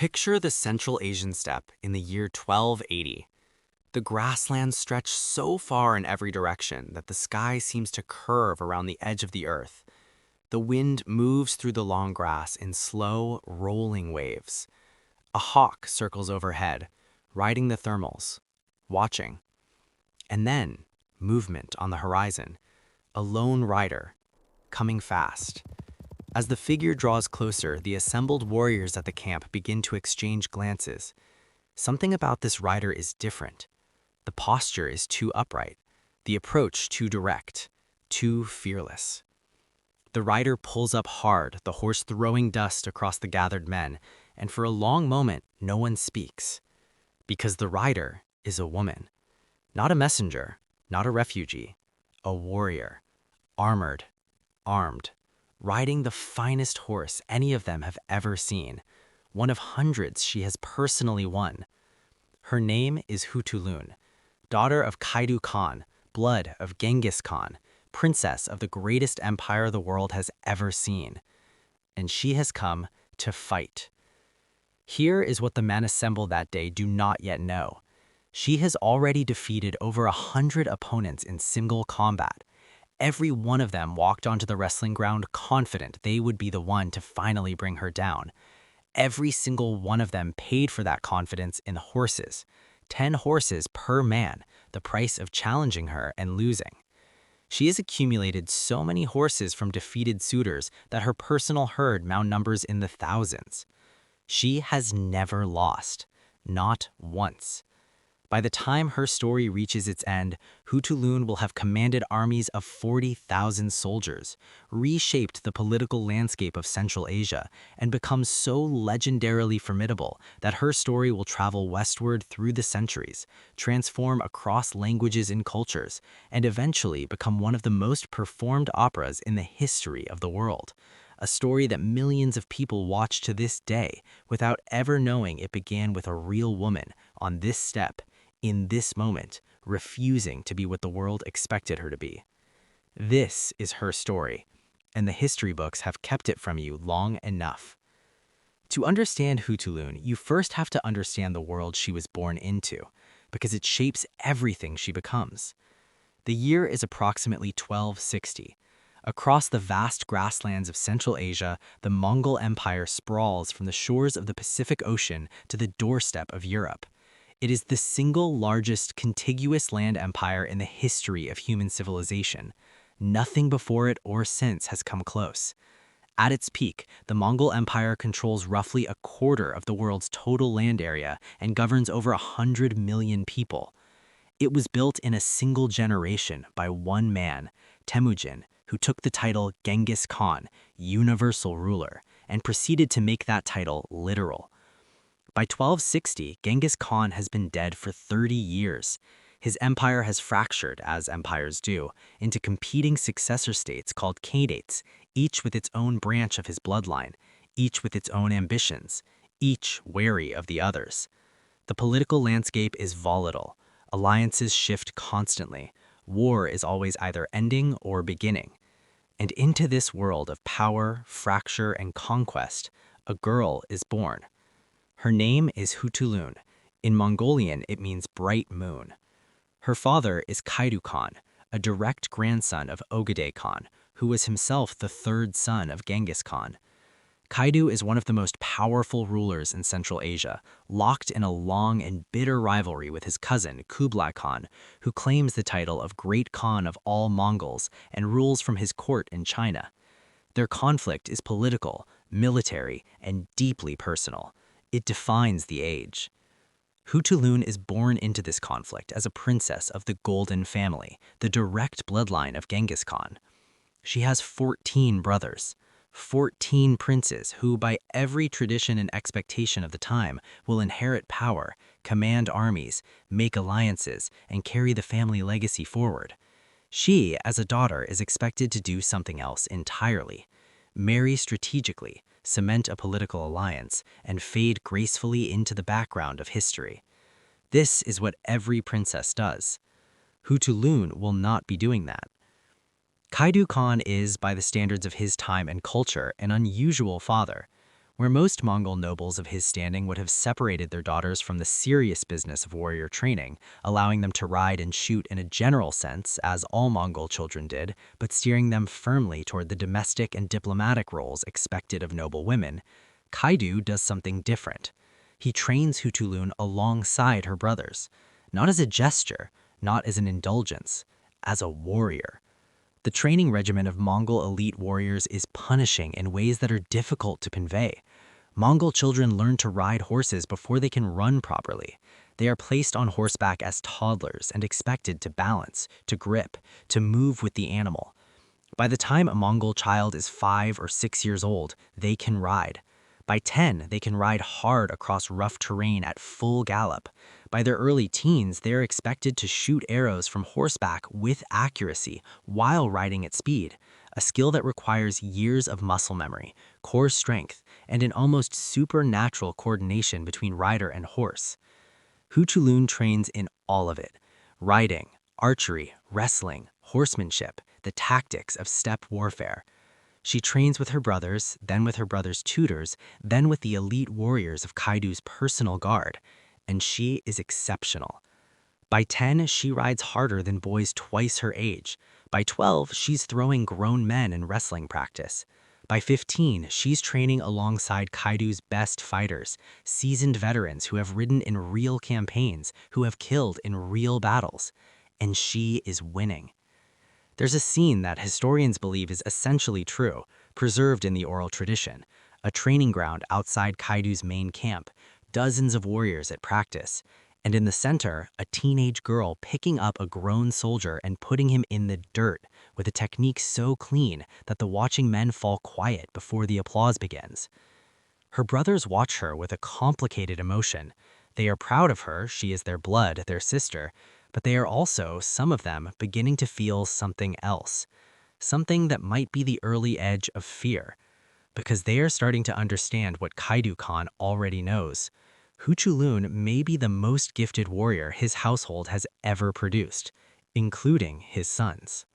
Picture the Central Asian steppe in the year 1280. The grasslands stretch so far in every direction that the sky seems to curve around the edge of the earth. The wind moves through the long grass in slow, rolling waves. A hawk circles overhead, riding the thermals, watching. And then, movement on the horizon. A lone rider, coming fast. As the figure draws closer, the assembled warriors at the camp begin to exchange glances. Something about this rider is different. The posture is too upright, the approach too direct, too fearless. The rider pulls up hard, the horse throwing dust across the gathered men, and for a long moment, no one speaks. Because the rider is a woman. Not a messenger, not a refugee, a warrior, armored, armed, riding the finest horse any of them have ever seen, one of hundreds she has personally won. Her name is Khutulun, daughter of Kaidu Khan, blood of Genghis Khan, princess of the greatest empire the world has ever seen. And she has come to fight. Here is what the men assembled that day do not yet know. She has already defeated over 100 opponents in single combat. Every one of them walked onto the wrestling ground confident they would be the one to finally bring her down. Every single one of them paid for that confidence in horses. 10 horses per man, the price of challenging her and losing. She has accumulated so many horses from defeated suitors that her personal herd now numbers in the thousands. She has never lost, not once. By the time her story reaches its end, Khutulun will have commanded armies of 40,000 soldiers, reshaped the political landscape of Central Asia, and become so legendarily formidable that her story will travel westward through the centuries, transform across languages and cultures, and eventually become one of the most performed operas in the history of the world. A story that millions of people watch to this day without ever knowing it began with a real woman on this steppe, in this moment, refusing to be what the world expected her to be. This is her story, and the history books have kept it from you long enough. To understand Khutulun, you first have to understand the world she was born into, because it shapes everything she becomes. The year is approximately 1260. Across the vast grasslands of Central Asia, the Mongol Empire sprawls from the shores of the Pacific Ocean to the doorstep of Europe. It is the single largest contiguous land empire in the history of human civilization. Nothing before it or since has come close. At its peak, the Mongol Empire controls roughly a quarter of the world's total land area and governs over 100 million people. It was built in a single generation by one man, Temujin, who took the title Genghis Khan, universal ruler, and proceeded to make that title literal. By 1260, Genghis Khan has been dead for 30 years. His empire has fractured, as empires do, into competing successor states called khanates, each with its own branch of his bloodline, each with its own ambitions, each wary of the others. The political landscape is volatile. Alliances shift constantly. War is always either ending or beginning. And into this world of power, fracture, and conquest, a girl is born. Her name is Khutulun. In Mongolian, it means bright moon. Her father is Kaidu Khan, a direct grandson of Ogedei Khan, who was himself the third son of Genghis Khan. Kaidu is one of the most powerful rulers in Central Asia, locked in a long and bitter rivalry with his cousin Kublai Khan, who claims the title of Great Khan of all Mongols and rules from his court in China. Their conflict is political, military, and deeply personal. It defines the age. Khutulun is born into this conflict as a princess of the Golden family, the direct bloodline of Genghis Khan. She has 14 brothers, 14 princes who, by every tradition and expectation of the time, will inherit power, command armies, make alliances, and carry the family legacy forward. She, as a daughter, is expected to do something else entirely. Marry strategically, cement a political alliance, and fade gracefully into the background of history. This is what every princess does. Khutulun will not be doing that. Kaidu Khan is, by the standards of his time and culture, an unusual father. Where most Mongol nobles of his standing would have separated their daughters from the serious business of warrior training, allowing them to ride and shoot in a general sense, as all Mongol children did, but steering them firmly toward the domestic and diplomatic roles expected of noble women, Kaidu does something different. He trains Khutulun alongside her brothers, not as a gesture, not as an indulgence, as a warrior. The training regimen of Mongol elite warriors is punishing in ways that are difficult to convey. Mongol children learn to ride horses before they can run properly. They are placed on horseback as toddlers and expected to balance, to grip, to move with the animal. By the time a Mongol child is 5 or 6 years old, they can ride. By 10, they can ride hard across rough terrain at full gallop. By their early teens, they are expected to shoot arrows from horseback with accuracy while riding at speed, a skill that requires years of muscle memory, core strength, and an almost supernatural coordination between rider and horse. Khutulun trains in all of it: riding, archery, wrestling, horsemanship, the tactics of steppe warfare. She trains with her brothers, then with her brothers' tutors, then with the elite warriors of Kaidu's personal guard, and she is exceptional. By 10, she rides harder than boys twice her age. By 12, she's throwing grown men in wrestling practice. By 15, she's training alongside Kaidu's best fighters, seasoned veterans who have ridden in real campaigns, who have killed in real battles. And she is winning. There's a scene that historians believe is essentially true, preserved in the oral tradition: a training ground outside Kaidu's main camp, dozens of warriors at practice, and in the center, a teenage girl picking up a grown soldier and putting him in the dirt with a technique so clean that the watching men fall quiet before the applause begins. Her brothers watch her with a complicated emotion. They are proud of her, she is their blood, their sister, but they are also, some of them, beginning to feel something else, something that might be the early edge of fear, because they are starting to understand what Kaidu Khan already knows. Khutulun may be the most gifted warrior his household has ever produced, including his sons.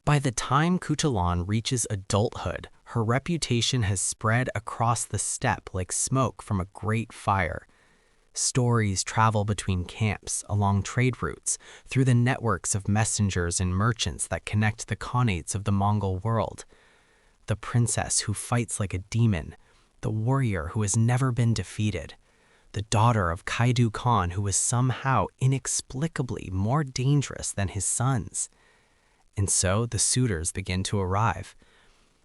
By the time Khutulun reaches adulthood, her reputation has spread across the steppe like smoke from a great fire. Stories travel between camps, along trade routes, through the networks of messengers and merchants that connect the khanates of the Mongol world. The princess who fights like a demon, the warrior who has never been defeated, the daughter of Kaidu Khan who was somehow inexplicably more dangerous than his sons. And so the suitors begin to arrive.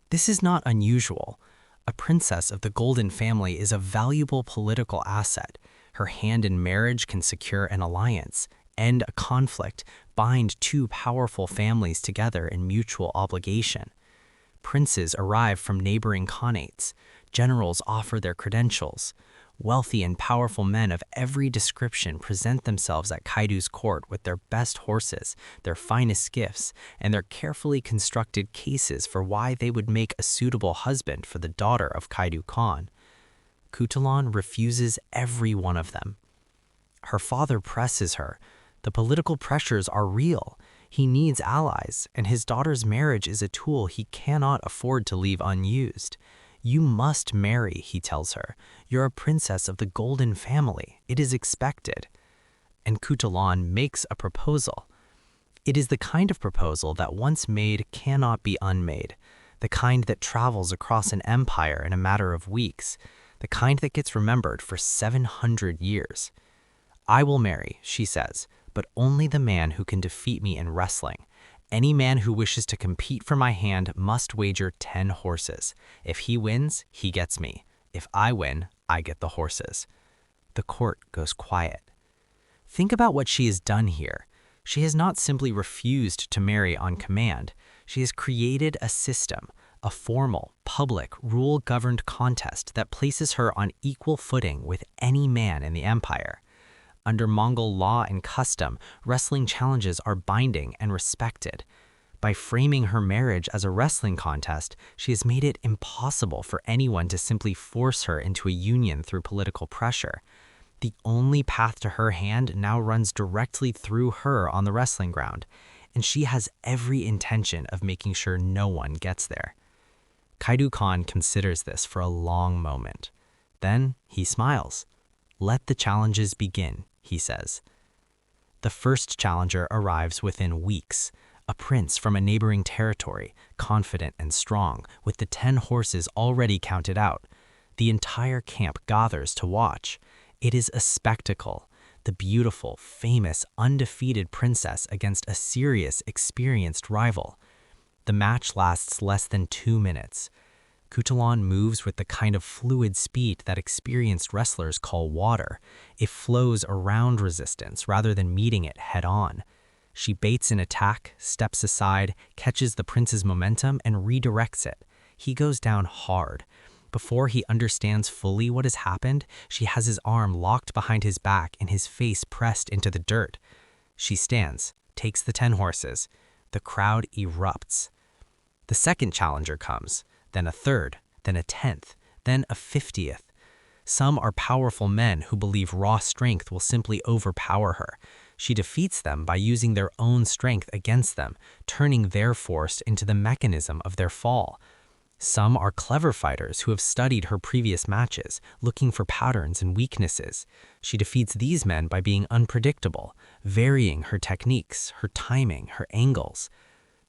This is not unusual. A princess of the Golden family is a valuable political asset. Her hand in marriage can secure an alliance, end a conflict, bind two powerful families together in mutual obligation. Princes arrive from neighboring khanates. Generals offer their credentials. Wealthy and powerful men of every description present themselves at Kaidu's court with their best horses, their finest gifts, and their carefully constructed cases for why they would make a suitable husband for the daughter of Kaidu Khan. Khutulun refuses every one of them. Her father presses her. The political pressures are real. He needs allies, and his daughter's marriage is a tool he cannot afford to leave unused. You must marry, he tells her. You're a princess of the Golden family. It is expected. And Khutulun makes a proposal. It is the kind of proposal that once made cannot be unmade, the kind that travels across an empire in a matter of weeks, the kind that gets remembered for 700 years. I will marry, she says, but only the man who can defeat me in wrestling. Any man who wishes to compete for my hand must wager 10 horses. If he wins, he gets me. If I win, I get the horses. The court goes quiet. Think about what she has done here. She has not simply refused to marry on command. She has created a system, a formal, public, rule-governed contest that places her on equal footing with any man in the empire. Under Mongol law and custom, wrestling challenges are binding and respected. By framing her marriage as a wrestling contest, she has made it impossible for anyone to simply force her into a union through political pressure. The only path to her hand now runs directly through her on the wrestling ground, and she has every intention of making sure no one gets there. Kaidu Khan considers this for a long moment. Then he smiles. "Let the challenges begin," he says. The first challenger arrives within weeks, a prince from a neighboring territory, confident and strong, with the 10 horses already counted out. The entire camp gathers to watch. It is a spectacle. The beautiful, famous, undefeated princess against a serious, experienced rival. The match lasts less than 2 minutes. Khutulun moves with the kind of fluid speed that experienced wrestlers call water. It flows around resistance rather than meeting it head-on. She baits an attack, steps aside, catches the prince's momentum, and redirects it. He goes down hard. Before he understands fully what has happened, she has his arm locked behind his back and his face pressed into the dirt. She stands, takes the 10 horses. The crowd erupts. The second challenger comes, then a third, then a 10th, then a 50th. Some are powerful men who believe raw strength will simply overpower her. She defeats them by using their own strength against them, turning their force into the mechanism of their fall. Some are clever fighters who have studied her previous matches, looking for patterns and weaknesses. She defeats these men by being unpredictable, varying her techniques, her timing, her angles.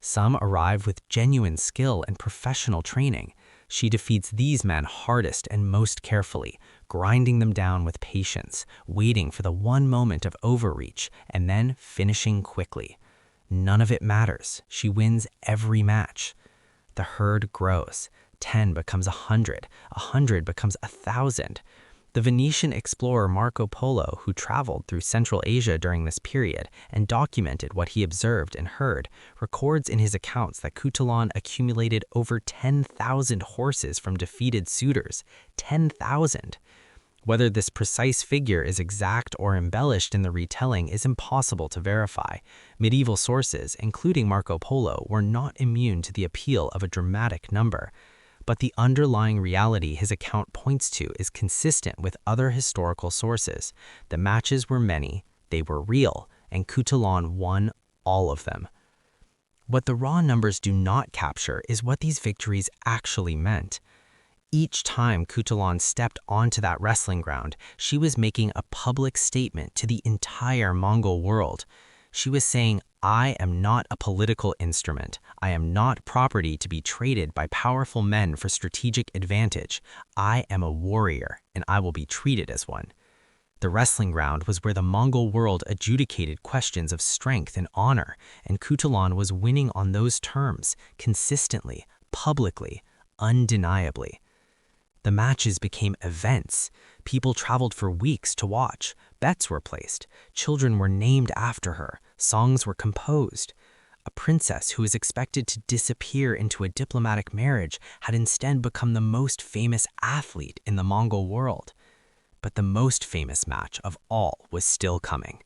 Some arrive with genuine skill and professional training. She defeats these men hardest and most carefully, grinding them down with patience, waiting for the one moment of overreach, and then finishing quickly. None of it matters. She wins every match. The herd grows. 10 becomes 100. 100 becomes 1,000. The Venetian explorer Marco Polo, who traveled through Central Asia during this period and documented what he observed and heard, records in his accounts that Khutulun accumulated over 10,000 horses from defeated suitors. 10,000! Whether this precise figure is exact or embellished in the retelling is impossible to verify. Medieval sources, including Marco Polo, were not immune to the appeal of a dramatic number. But the underlying reality his account points to is consistent with other historical sources. The matches were many, they were real, and Khutulun won all of them. What the raw numbers do not capture is what these victories actually meant. Each time Khutulun stepped onto that wrestling ground, she was making a public statement to the entire Mongol world. She was saying, "I am not a political instrument. I am not property to be traded by powerful men for strategic advantage. I am a warrior, and I will be treated as one." The wrestling ground was where the Mongol world adjudicated questions of strength and honor, and Khutulun was winning on those terms, consistently, publicly, undeniably. The matches became events. People traveled for weeks to watch. Bets were placed. Children were named after her. Songs were composed. A princess who was expected to disappear into a diplomatic marriage had instead become the most famous athlete in the Mongol world. But the most famous match of all was still coming.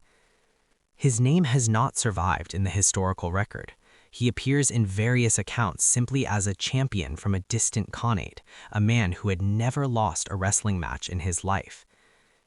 His name has not survived in the historical record. He appears in various accounts simply as a champion from a distant khanate, a man who had never lost a wrestling match in his life.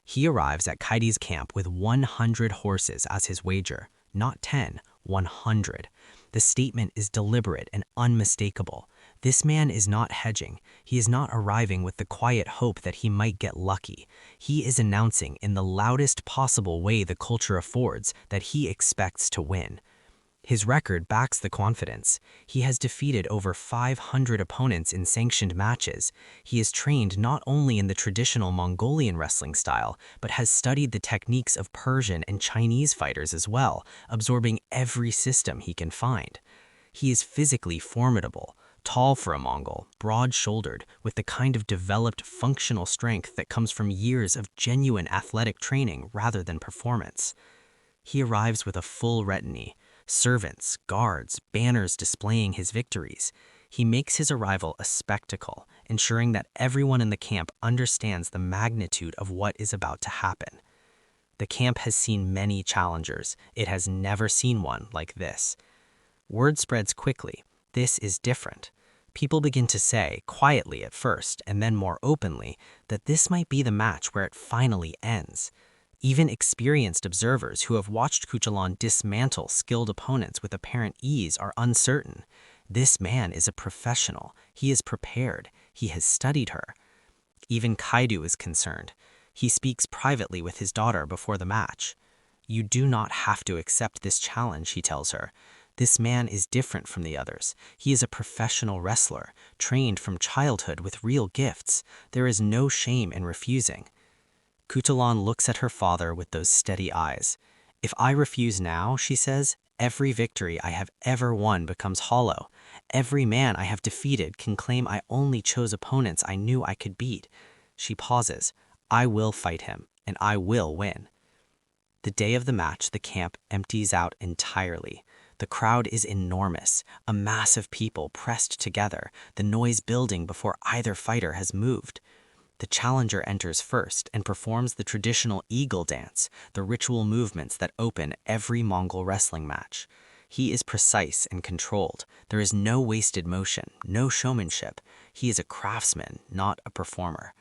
He arrives at Kaidu's camp with 100 horses as his wager, not 10, 100. The statement is deliberate and unmistakable. This man is not hedging. He is not arriving with the quiet hope that he might get lucky. He is announcing in the loudest possible way the culture affords that he expects to win. His record backs the confidence. He has defeated over 500 opponents in sanctioned matches. He is trained not only in the traditional Mongolian wrestling style, but has studied the techniques of Persian and Chinese fighters as well, absorbing every system he can find. He is physically formidable, tall for a Mongol, broad-shouldered, with the kind of developed functional strength that comes from years of genuine athletic training rather than performance. He arrives with a full retinue. Servants, guards, banners displaying his victories. He makes his arrival a spectacle, ensuring that everyone in the camp understands the magnitude of what is about to happen. The camp has seen many challengers. It has never seen one like this. Word spreads quickly. This is different. People begin to say, quietly at first, and then more openly, that this might be the match where it finally ends. Even experienced observers who have watched Khutulun dismantle skilled opponents with apparent ease are uncertain. This man is a professional. He is prepared. He has studied her. Even Kaidu is concerned. He speaks privately with his daughter before the match. "You do not have to accept this challenge," he tells her. "This man is different from the others. He is a professional wrestler, trained from childhood with real gifts. There is no shame in refusing." Khutulun looks at her father with those steady eyes. "If I refuse now," she says, "every victory I have ever won becomes hollow. Every man I have defeated can claim I only chose opponents I knew I could beat." She pauses. "I will fight him, and I will win." The day of the match, the camp empties out entirely. The crowd is enormous, a mass of people pressed together, the noise building before either fighter has moved. The challenger enters first and performs the traditional eagle dance, the ritual movements that open every Mongol wrestling match. He is precise and controlled. There is no wasted motion, no showmanship. He is a craftsman, not a performer.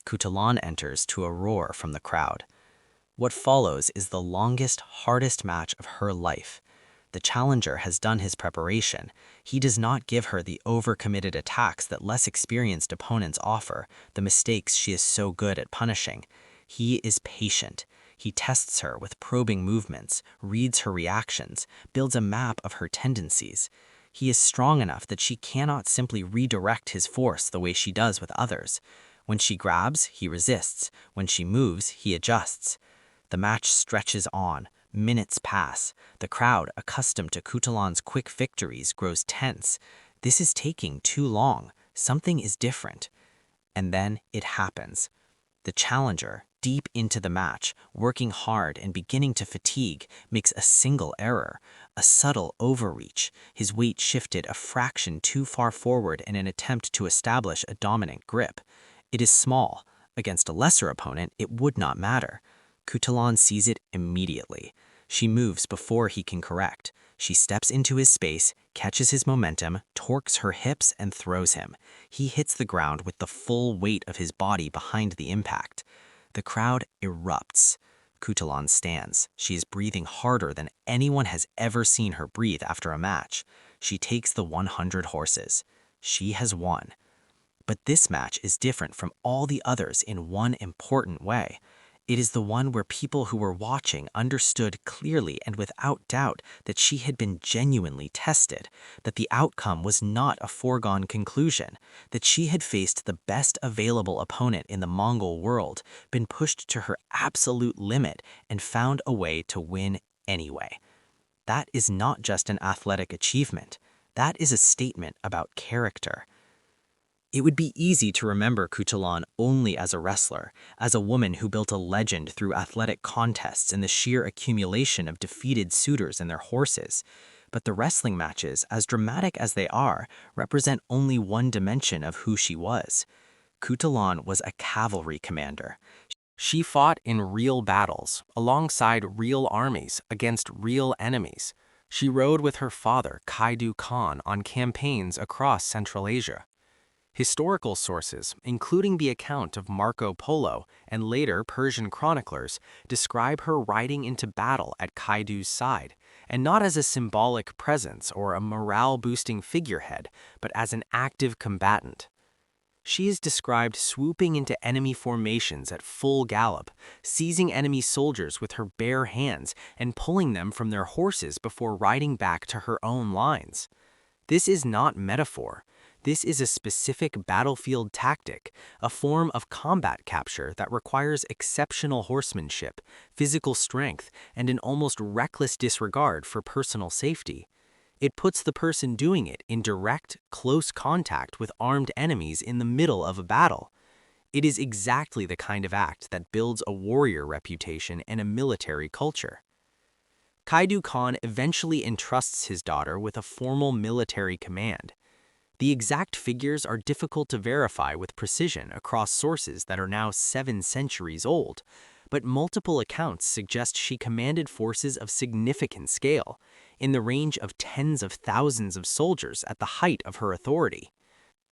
Khutulun enters to a roar from the crowd. What follows is the longest, hardest match of her life. The challenger has done his preparation. He does not give her the overcommitted attacks that less experienced opponents offer, the mistakes she is so good at punishing. He is patient. He tests her with probing movements, reads her reactions, builds a map of her tendencies. He is strong enough that she cannot simply redirect his force the way she does with others. When she grabs, he resists. When she moves, he adjusts. The match stretches on. Minutes pass. The crowd, accustomed to Khutulun's quick victories, grows tense. This is taking too long. Something is different. And then it happens. The challenger, deep into the match, working hard and beginning to fatigue, makes a single error, a subtle overreach. His weight shifted a fraction too far forward in an attempt to establish a dominant grip. It is small. Against a lesser opponent, it would not matter. Khutulun sees it immediately. She moves before he can correct. She steps into his space, catches his momentum, torques her hips, and throws him. He hits the ground with the full weight of his body behind the impact. The crowd erupts. Khutulun stands. She is breathing harder than anyone has ever seen her breathe after a match. She takes the 100 horses. She has won. But this match is different from all the others in one important way. It is the one where people who were watching understood clearly and without doubt that she had been genuinely tested, that the outcome was not a foregone conclusion, that she had faced the best available opponent in the Mongol world, been pushed to her absolute limit, and found a way to win anyway. That is not just an athletic achievement. That is a statement about character. It would be easy to remember Khutulun only as a wrestler, as a woman who built a legend through athletic contests and the sheer accumulation of defeated suitors and their horses. But the wrestling matches, as dramatic as they are, represent only one dimension of who she was. Khutulun was a cavalry commander. She fought in real battles, alongside real armies, against real enemies. She rode with her father, Kaidu Khan, on campaigns across Central Asia. Historical sources, including the account of Marco Polo and later Persian chroniclers, describe her riding into battle at Kaidu's side, and not as a symbolic presence or a morale-boosting figurehead, but as an active combatant. She is described swooping into enemy formations at full gallop, seizing enemy soldiers with her bare hands and pulling them from their horses before riding back to her own lines. This is not metaphor. This is a specific battlefield tactic, a form of combat capture that requires exceptional horsemanship, physical strength, and an almost reckless disregard for personal safety. It puts the person doing it in direct, close contact with armed enemies in the middle of a battle. It is exactly the kind of act that builds a warrior reputation and a military culture. Kaidu Khan eventually entrusts his daughter with a formal military command. The exact figures are difficult to verify with precision across sources that are now 7 centuries old, but multiple accounts suggest she commanded forces of significant scale, in the range of tens of thousands of soldiers at the height of her authority.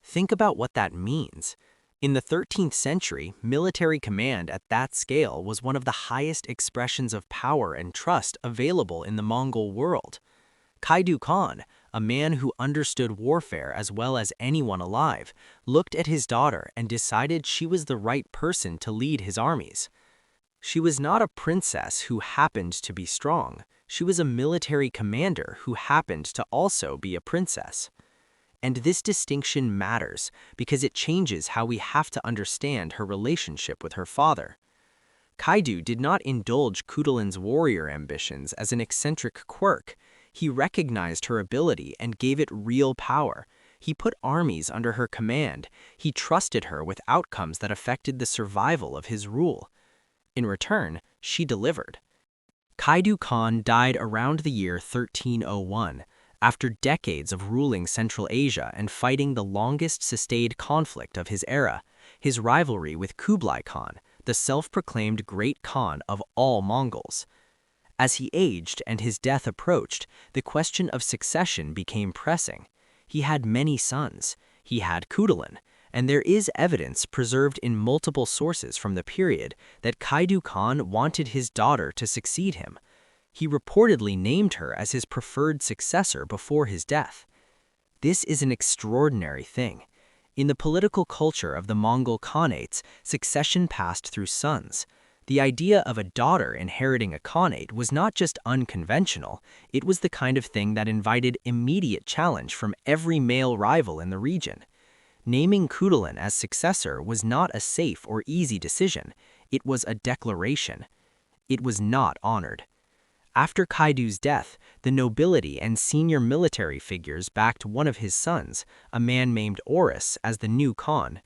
Think about what that means. In the 13th century, military command at that scale was one of the highest expressions of power and trust available in the Mongol world. Kaidu Khan, a man who understood warfare as well as anyone alive, looked at his daughter and decided she was the right person to lead his armies. She was not a princess who happened to be strong. She was a military commander who happened to also be a princess. And this distinction matters because it changes how we have to understand her relationship with her father. Kaidu did not indulge Khutulun's warrior ambitions as an eccentric quirk. He recognized her ability and gave it real power. He put armies under her command. He trusted her with outcomes that affected the survival of his rule. In return, she delivered. Kaidu Khan died around the year 1301, after decades of ruling Central Asia and fighting the longest sustained conflict of his era, his rivalry with Kublai Khan, the self-proclaimed Great Khan of all Mongols. As he aged and his death approached, the question of succession became pressing. He had many sons. He had Khutulun, and there is evidence preserved in multiple sources from the period that Kaidu Khan wanted his daughter to succeed him. He reportedly named her as his preferred successor before his death. This is an extraordinary thing. In the political culture of the Mongol Khanates, succession passed through sons. The idea of a daughter inheriting a Khanate was not just unconventional, it was the kind of thing that invited immediate challenge from every male rival in the region. Naming Khutulun as successor was not a safe or easy decision, it was a declaration. It was not honored. After Kaidu's death, the nobility and senior military figures backed one of his sons, a man named Oris, as the new Khan.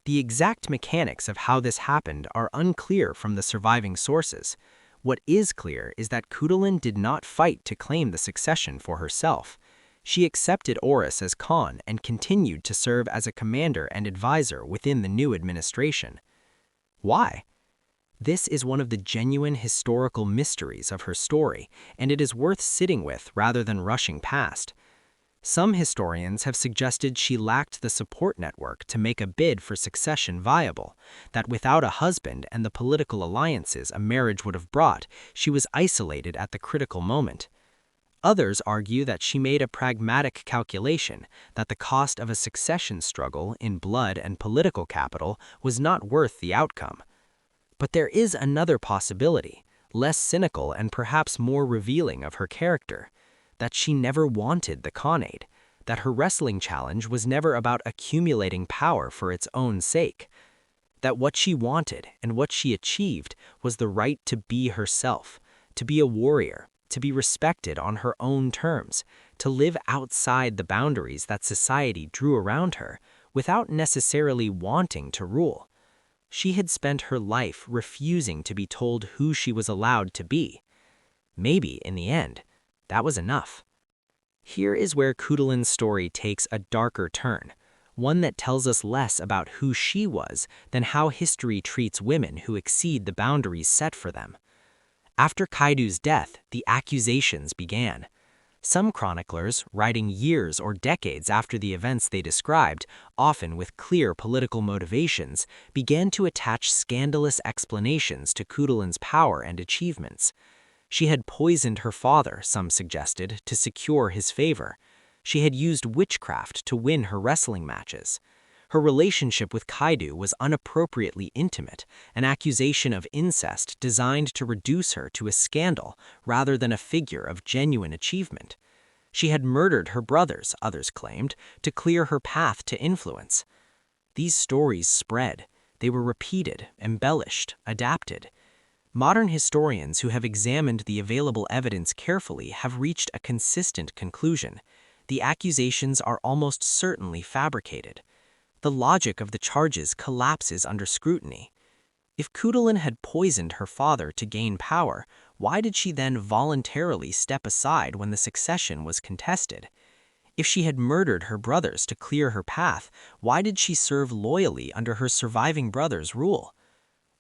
The exact mechanics of how this happened are unclear from the surviving sources. What is clear is that Khutulun did not fight to claim the succession for herself. She accepted Oris as Khan and continued to serve as a commander and advisor within the new administration. Why? This is one of the genuine historical mysteries of her story, and it is worth sitting with rather than rushing past. Some historians have suggested she lacked the support network to make a bid for succession viable, that without a husband and the political alliances a marriage would have brought, she was isolated at the critical moment. Others argue that she made a pragmatic calculation that the cost of a succession struggle in blood and political capital was not worth the outcome. But there is another possibility, less cynical and perhaps more revealing of her character, that she never wanted the Khanate, that her wrestling challenge was never about accumulating power for its own sake, that what she wanted and what she achieved was the right to be herself, to be a warrior, to be respected on her own terms, to live outside the boundaries that society drew around her without necessarily wanting to rule. She had spent her life refusing to be told who she was allowed to be. Maybe, in the end, that was enough. Here is where Khutulun's story takes a darker turn, one that tells us less about who she was than how history treats women who exceed the boundaries set for them. After Kaidu's death, the accusations began. Some chroniclers, writing years or decades after the events they described, often with clear political motivations, began to attach scandalous explanations to Khutulun's power and achievements. She had poisoned her father, some suggested, to secure his favor. She had used witchcraft to win her wrestling matches. Her relationship with Kaidu was inappropriately intimate, an accusation of incest designed to reduce her to a scandal rather than a figure of genuine achievement. She had murdered her brothers, others claimed, to clear her path to influence. These stories spread. They were repeated, embellished, adapted. Modern historians who have examined the available evidence carefully have reached a consistent conclusion. The accusations are almost certainly fabricated. The logic of the charges collapses under scrutiny. If Khutulun had poisoned her father to gain power, why did she then voluntarily step aside when the succession was contested? If she had murdered her brothers to clear her path, why did she serve loyally under her surviving brother's rule?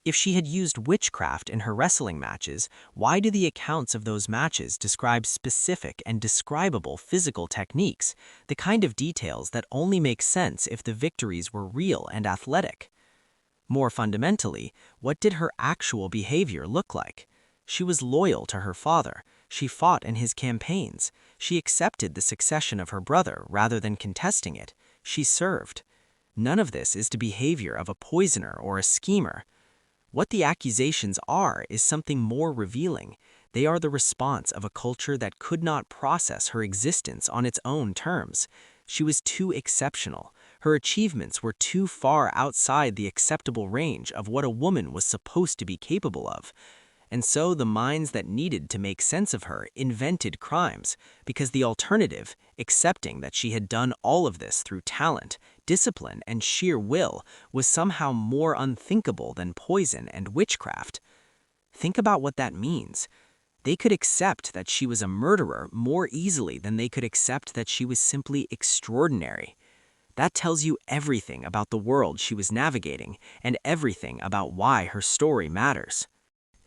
If she had used witchcraft in her wrestling matches, why do the accounts of those matches describe specific and describable physical techniques, the kind of details that only make sense if the victories were real and athletic? More fundamentally, what did her actual behavior look like? She was loyal to her father. She fought in his campaigns. She accepted the succession of her brother rather than contesting it. She served. None of this is the behavior of a poisoner or a schemer. What the accusations are is something more revealing. They are the response of a culture that could not process her existence on its own terms. She was too exceptional. Her achievements were too far outside the acceptable range of what a woman was supposed to be capable of. And so the minds that needed to make sense of her invented crimes, because the alternative, accepting that she had done all of this through talent, discipline, and sheer will, was somehow more unthinkable than poison and witchcraft. Think about what that means. They could accept that she was a murderer more easily than they could accept that she was simply extraordinary. That tells you everything about the world she was navigating and everything about why her story matters.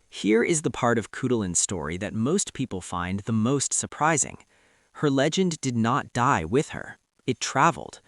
Here is the part of Khutulun's story that most people find the most surprising. Her legend did not die with her. It traveled.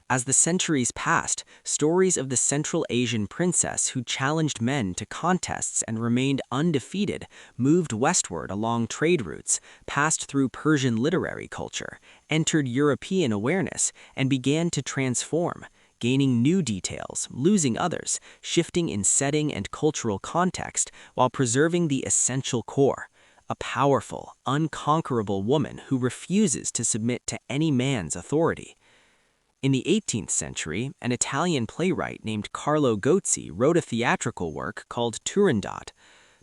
As the centuries passed, stories of the Central Asian princess who challenged men to contests and remained undefeated moved westward along trade routes, passed through Persian literary culture, entered European awareness, and began to transform, gaining new details, losing others, shifting in setting and cultural context while preserving the essential core, a powerful, unconquerable woman who refuses to submit to any man's authority. In the 18th century, an Italian playwright named Carlo Gozzi wrote a theatrical work called Turandot.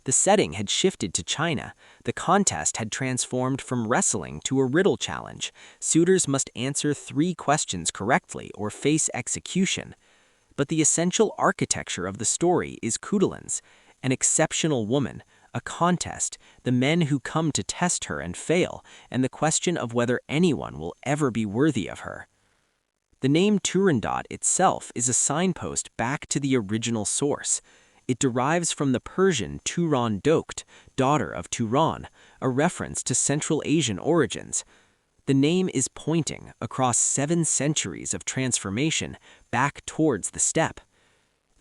The setting had shifted to China. The contest had transformed from wrestling to a riddle challenge. Suitors must answer 3 questions correctly or face execution. But the essential architecture of the story is Khutulun's, an exceptional woman, a contest, the men who come to test her and fail, and the question of whether anyone will ever be worthy of her. The name Turandot itself is a signpost back to the original source. It derives from the Persian Turan Dokht, daughter of Turan, a reference to Central Asian origins. The name is pointing across 7 centuries of transformation back towards the steppe.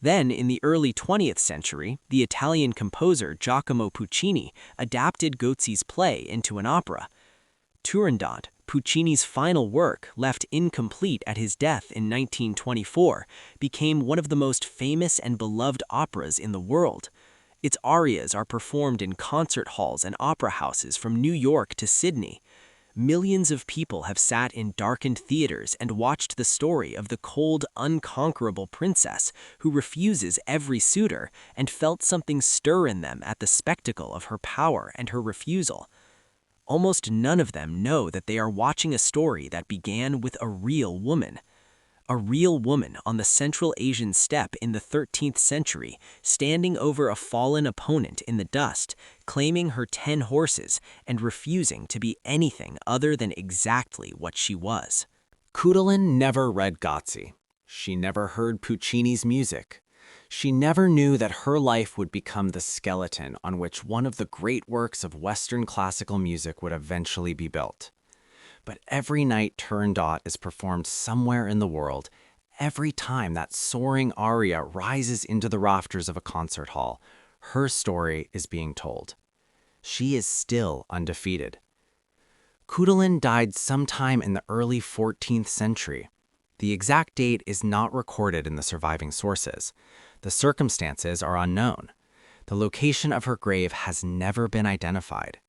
Then, in the early 20th century, the Italian composer Giacomo Puccini adapted Gozzi's play into an opera. Turandot, Puccini's final work, left incomplete at his death in 1924, became one of the most famous and beloved operas in the world. Its arias are performed in concert halls and opera houses from New York to Sydney. Millions of people have sat in darkened theaters and watched the story of the cold, unconquerable princess who refuses every suitor and felt something stir in them at the spectacle of her power and her refusal. Almost none of them know that they are watching a story that began with a real woman. A real woman on the Central Asian steppe in the 13th century, standing over a fallen opponent in the dust, claiming her 10 horses, and refusing to be anything other than exactly what she was. Khutulun never read Gozzi. She never heard Puccini's music. She never knew that her life would become the skeleton on which one of the great works of Western classical music would eventually be built. But every night Turandot is performed somewhere in the world, every time that soaring aria rises into the rafters of a concert hall, her story is being told. She is still undefeated. Khutulun died sometime in the early 14th century. The exact date is not recorded in the surviving sources. The circumstances are unknown. The location of her grave has never been identified.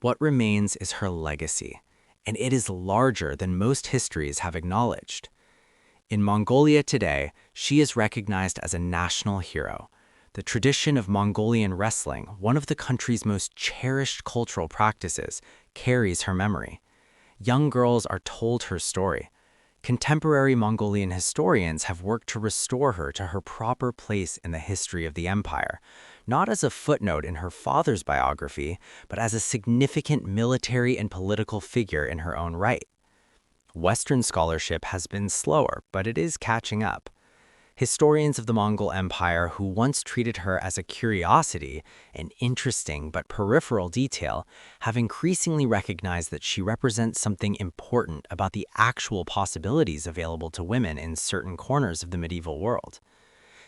What remains is her legacy, and it is larger than most histories have acknowledged. In Mongolia today, she is recognized as a national hero. The tradition of Mongolian wrestling, one of the country's most cherished cultural practices, carries her memory. Young girls are told her story. Contemporary Mongolian historians have worked to restore her to her proper place in the history of the empire, not as a footnote in her father's biography, but as a significant military and political figure in her own right. Western scholarship has been slower, but it is catching up. Historians of the Mongol Empire who once treated her as a curiosity, an interesting but peripheral detail, have increasingly recognized that she represents something important about the actual possibilities available to women in certain corners of the medieval world.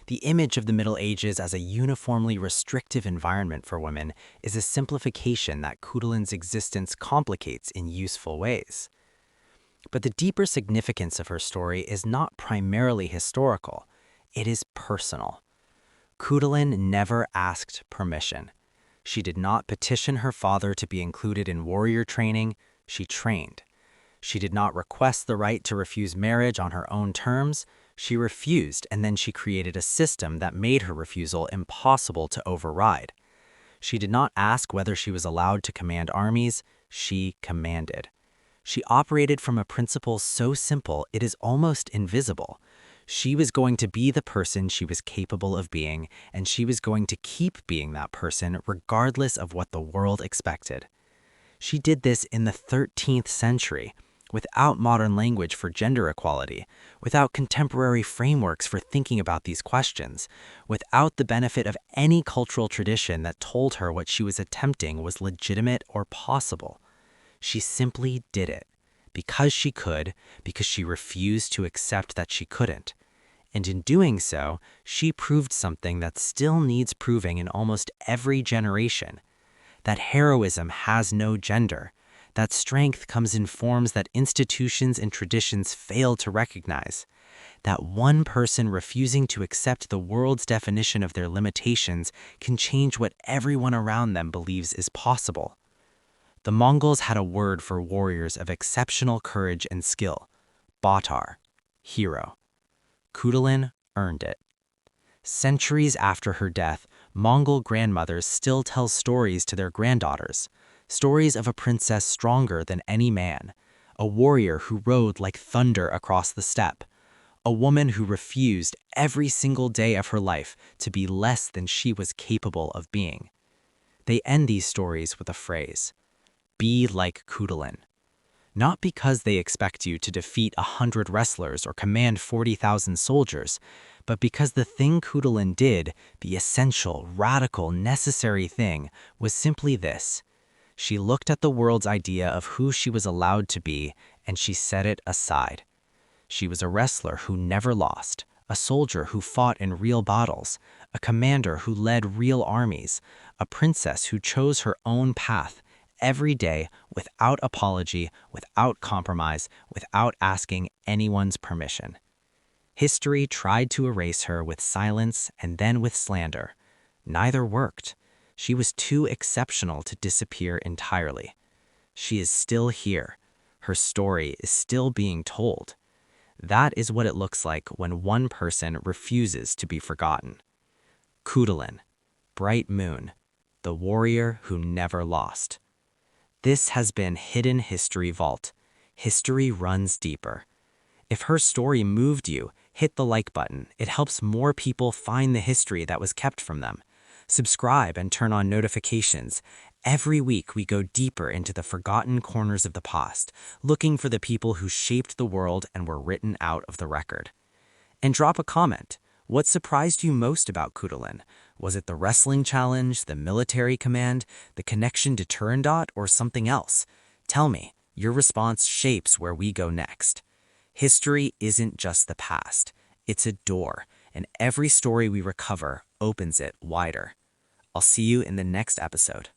The image of the Middle Ages as a uniformly restrictive environment for women is a simplification that Khutulun's existence complicates in useful ways. But the deeper significance of her story is not primarily historical, it is personal. Khutulun never asked permission. She did not petition her father to be included in warrior training, she trained. She did not request the right to refuse marriage on her own terms, she refused, and then she created a system that made her refusal impossible to override. She did not ask whether she was allowed to command armies, she commanded. She operated from a principle so simple it is almost invisible. She was going to be the person she was capable of being, and she was going to keep being that person regardless of what the world expected. She did this in the 13th century, without modern language for gender equality, without contemporary frameworks for thinking about these questions, without the benefit of any cultural tradition that told her what she was attempting was legitimate or possible. She simply did it, because she could, because she refused to accept that she couldn't. And in doing so, she proved something that still needs proving in almost every generation: that heroism has no gender, that strength comes in forms that institutions and traditions fail to recognize, that one person refusing to accept the world's definition of their limitations can change what everyone around them believes is possible. The Mongols had a word for warriors of exceptional courage and skill: Batar, hero. Khutulun earned it. Centuries after her death, Mongol grandmothers still tell stories to their granddaughters, stories of a princess stronger than any man, a warrior who rode like thunder across the steppe, a woman who refused every single day of her life to be less than she was capable of being. They end these stories with a phrase: be like Khutulun. Not because they expect you to defeat 100 wrestlers or command 40,000 soldiers, but because the thing Khutulun did, the essential, radical, necessary thing, was simply this: she looked at the world's idea of who she was allowed to be, and she set it aside. She was a wrestler who never lost, a soldier who fought in real battles, a commander who led real armies, a princess who chose her own path, every day, without apology, without compromise, without asking anyone's permission. History tried to erase her with silence and then with slander. Neither worked. She was too exceptional to disappear entirely. She is still here. Her story is still being told. That is what it looks like when one person refuses to be forgotten. Khutulun, bright moon, the warrior who never lost. This has been Hidden History Vault. History runs deeper. If her story moved you, hit the like button. It helps more people find the history that was kept from them. Subscribe and turn on notifications. Every week we go deeper into the forgotten corners of the past, looking for the people who shaped the world and were written out of the record. And drop a comment. What surprised you most about Khutulun? Was it the wrestling challenge, the military command, the connection to Turandot, or something else? Tell me. Your response shapes where we go next. History isn't just the past. It's a door, and every story we recover opens it wider. I'll see you in the next episode.